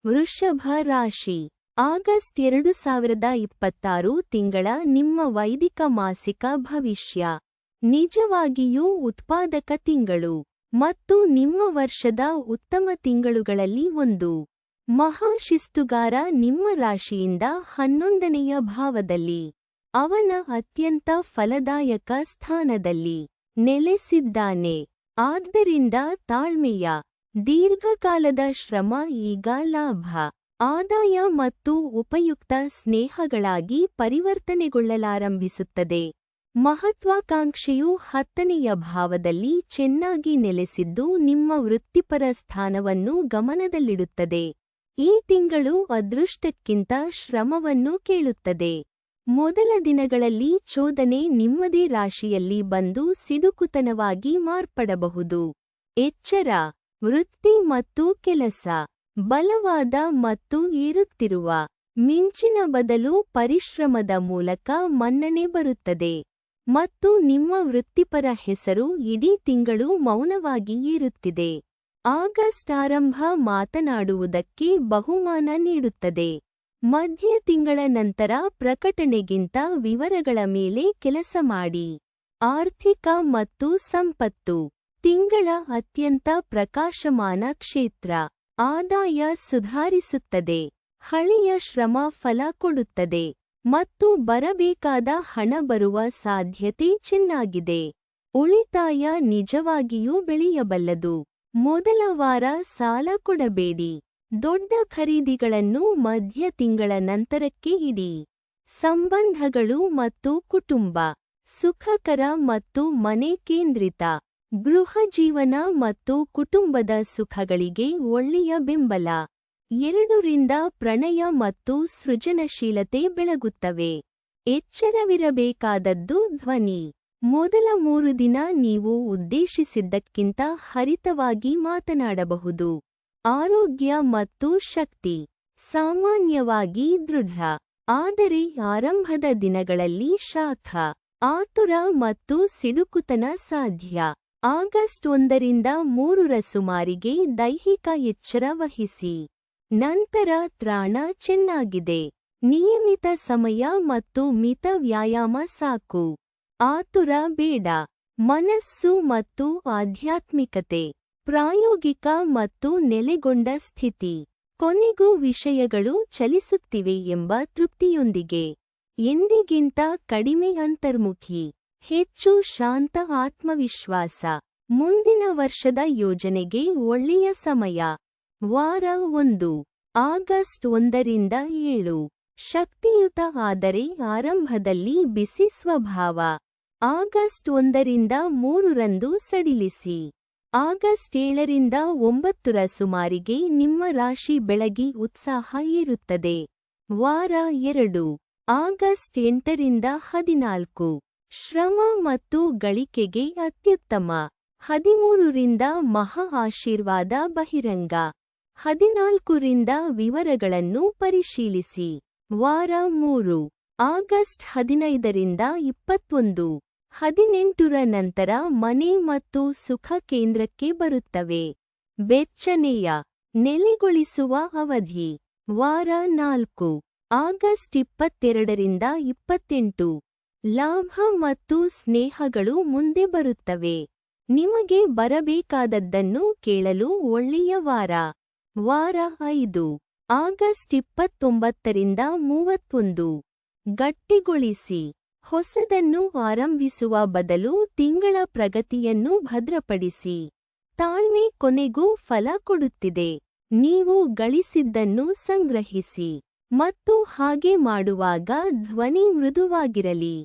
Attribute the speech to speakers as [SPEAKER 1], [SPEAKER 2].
[SPEAKER 1] ವೃಷಭ ರಾಶಿ. ಆಗಸ್ಟ್ 2026 ತಿಂಗಳ ನಿಮ್ಮ ವೈದಿಕ ಮಾಸಿಕ ಭವಿಷ್ಯ. ನಿಜವಾಗಿಯೂ ಉತ್ಪಾದಕ ತಿಂಗಳು ಮತ್ತು ನಿಮ್ಮ ವರ್ಷದ ಉತ್ತಮ ತಿಂಗಳುಗಳಲ್ಲಿ ಒಂದು. ಮಹಾಶಿಸ್ತುಗಾರ ನಿಮ್ಮ ರಾಶಿಯಿಂದ 11ನೆಯ ಭಾವದಲ್ಲಿ, ಅವನ ಅತ್ಯಂತ ಫಲದಾಯಕ ಸ್ಥಾನದಲ್ಲಿ ನೆಲೆಸಿದ್ದಾನೆ. ಆದ್ದರಿಂದ ತಾಳ್ಮೆಯ ದೀರ್ಘಕಾಲದ ಶ್ರಮ ಈಗ ಲಾಭ, ಆದಾಯ ಮತ್ತು ಉಪಯುಕ್ತ ಸ್ನೇಹಗಳಾಗಿ ಪರಿವರ್ತನೆಗೊಳ್ಳಲಾರಂಭಿಸುತ್ತದೆ. ಮಹತ್ವಾಕಾಂಕ್ಷೆಯು 10ನೆಯ ಭಾವದಲ್ಲಿ ಚೆನ್ನಾಗಿ ನೆಲೆಸಿದ್ದು ನಿಮ್ಮ ವೃತ್ತಿಪರ ಸ್ಥಾನವನ್ನು ಗಮನದಲ್ಲಿಡುತ್ತದೆ. ಈ ತಿಂಗಳು ಅದೃಷ್ಟಕ್ಕಿಂತ ಶ್ರಮವನ್ನು ಕೇಳುತ್ತದೆ. ಮೊದಲ ದಿನಗಳಲ್ಲಿ ಚೋದನೆ ನಿಮ್ಮದೇ ರಾಶಿಯಲ್ಲಿ ಬಂದು ಸಿಡುಕುತನವಾಗಿ ಮಾರ್ಪಡಬಹುದು. ಎಚ್ಚರ: ವೃತ್ತಿ ಮತ್ತು ಕೆಲಸ. ಬಲವಾದ ಮತ್ತು ಏರುತ್ತಿರುವ ಮಿಂಚಿನ ಬದಲು ಪರಿಶ್ರಮದ ಮೂಲಕ ಮನ್ನಣೆ ಬರುತ್ತದೆ ಮತ್ತು ನಿಮ್ಮ ವೃತ್ತಿಪರ ಹೆಸರು ಇಡೀ ತಿಂಗಳು ಮೌನವಾಗಿ ಏರುತ್ತಿದೆ. ಆಗಸ್ಟ್ ಆರಂಭ ಮಾತನಾಡುವುದಕ್ಕೆ ಬಹುಮಾನ ನೀಡುತ್ತದೆ. ಮಧ್ಯ ತಿಂಗಳ ನಂತರ ಪ್ರಕಟಣೆಗಿಂತ ವಿವರಗಳ ಮೇಲೆ ಕೆಲಸ ಮಾಡಿ. ಆರ್ಥಿಕ ಮತ್ತು ಸಂಪತ್ತು. ತಿಂಗಳ ಅತ್ಯಂತ ಪ್ರಕಾಶಮಾನ ಕ್ಷೇತ್ರ. ಆದಾಯ ಸುಧಾರಿಸುತ್ತದೆ, ಹಳೆಯ ಶ್ರಮ ಫಲ ಕೊಡುತ್ತದೆ ಮತ್ತು ಬರಬೇಕಾದ ಹಣ ಬರುವ ಸಾಧ್ಯತೆ ಚೆನ್ನಾಗಿದೆ. ಉಳಿತಾಯ ನಿಜವಾಗಿಯೂ ಬೆಳೆಯಬಲ್ಲದು. ಮೊದಲ ವಾರ ಸಾಲ ಕೊಡಬೇಡಿ. ದೊಡ್ಡ ಖರೀದಿಗಳನ್ನು ಮಧ್ಯ ತಿಂಗಳ ನಂತರಕ್ಕೆ ಇಡಿ. ಸಂಬಂಧಗಳು ಮತ್ತು ಕುಟುಂಬ. ಸುಖಕರ ಮತ್ತು ಮನೆ ಕೇಂದ್ರಿತ. ಗೃಹ ಜೀವನ ಮತ್ತು ಕುಟುಂಬದ ಸುಖಗಳಿಗೆ ಒಳ್ಳೆಯ ಬೆಂಬಲ. 2ರಿಂದ ಪ್ರಣಯ ಮತ್ತು ಸೃಜನಶೀಲತೆ ಬೆಳಗುತ್ತವೆ. ಎಚ್ಚರವಿರಬೇಕಾದದ್ದು ಧ್ವನಿ. ಮೊದಲ 3 ದಿನ ನೀವು ಉದ್ದೇಶಿಸಿದ್ದಕ್ಕಿಂತ ಹರಿತವಾಗಿ ಮಾತನಾಡಬಹುದು. ಆರೋಗ್ಯ ಮತ್ತು ಶಕ್ತಿ. ಸಾಮಾನ್ಯವಾಗಿ ದೃಢ, ಆದರೆ ಆರಂಭದ ದಿನಗಳಲ್ಲಿ ಶಾಖ, ಆತುರ ಮತ್ತು ಸಿಡುಕುತನ ಸಾಧ್ಯ. ಆಗಸ್ಟ್ 1ರಿಂದ 3ರ ಸುಮಾರಿಗೆ ದೈಹಿಕ ಎಚ್ಚರ ವಹಿಸಿ. ನಂತರ ತ್ರಾಣ ಚೆನ್ನಾಗಿದೆ. ನಿಯಮಿತ ಸಮಯ ಮತ್ತು ಮಿತ ವ್ಯಾಯಾಮ ಸಾಕು. ಆತುರ ಬೇಡ. ಮನಸ್ಸು ಮತ್ತು ಆಧ್ಯಾತ್ಮಿಕತೆ. ಪ್ರಾಯೋಗಿಕ ಮತ್ತು ನೆಲೆಗೊಂಡ ಸ್ಥಿತಿ. ಕೊನೆಗೂ ವಿಷಯಗಳು ಚಲಿಸುತ್ತಿವೆ ಎಂಬ ತೃಪ್ತಿಯೊಂದಿಗೆ. ಎಂದಿಗಿಂತ ಕಡಿಮೆ ಅಂತರ್ಮುಖಿ. ಹೆಚ್ಚು ಶಾಂತ ಆತ್ಮವಿಶ್ವಾಸ. ಮುಂದಿನ ವರ್ಷದ ಯೋಜನೆಗೆ ಒಳ್ಳೆಯ ಸಮಯ. ವಾರ 1. ಆಗಸ್ಟ್ 1ರಿಂದ 7. ಶಕ್ತಿಯುತ ಆದರೆ ಆರಂಭದಲ್ಲಿ ಬಿಸಿ ಸ್ವಭಾವ. ಆಗಸ್ಟ್ 1ರಿಂದ 3ರಂದು ಸಡಿಲಿಸಿ. ಆಗಸ್ಟ್ 7ರಿಂದ 9ರ ಸುಮಾರಿಗೆ ನಿಮ್ಮ ರಾಶಿ ಬೆಳಗಿ ಉತ್ಸಾಹ ಏರುತ್ತದೆ. ವಾರ 2. ಆಗಸ್ಟ್ 8ರಿಂದ 14. ಶ್ರಮ ಮತ್ತು ಗಳಿಕೆಗೆ ಅತ್ಯುತ್ತಮ. 13ರಿಂದ ಮಹಾ ಆಶೀರ್ವಾದ ಬಹಿರಂಗ. 14ರಿಂದ ವಿವರಗಳನ್ನು ಪರಿಶೀಲಿಸಿ. ವಾರ 3. ಆಗಸ್ಟ್ 15ರಿಂದ 21. 18ರ ನಂತರ ಮನೆ ಮತ್ತು ಸುಖ ಕೇಂದ್ರಕ್ಕೆ ಬರುತ್ತವೆ. ಬೆಚ್ಚನೆಯ ನೆಲೆಗೊಳಿಸುವ ಅವಧಿ. ವಾರ 4. ಆಗಸ್ಟ್ 22ರಿಂದ 28. ಲಾಭ ಮತ್ತು ಸ್ನೇಹಗಳು ಮುಂದೆ ಬರುತ್ತವೆ. ನಿಮಗೆ ಬರಬೇಕಾದದ್ದನ್ನು ಕೇಳಲು ಒಳ್ಳೆಯ ವಾರ. ವಾರ 5. ಆಗಸ್ಟ್ 29ರಿಂದ 31. ಗಟ್ಟಿಗೊಳಿಸಿ. ಹೊಸದನ್ನು ಆರಂಭಿಸುವ ಬದಲು ತಿಂಗಳ ಪ್ರಗತಿಯನ್ನು ಭದ್ರಪಡಿಸಿ. ತಾಳ್ಮೆ ಕೊನೆಗೂ ಫಲ ಕೊಡುತ್ತಿದೆ. ನೀವು ಗಳಿಸಿದ್ದನ್ನು ಸಂಗ್ರಹಿಸಿ ಮತ್ತು ಹಾಗೆ ಮಾಡುವಾಗ ಧ್ವನಿ ಮೃದುವಾಗಿರಲಿ.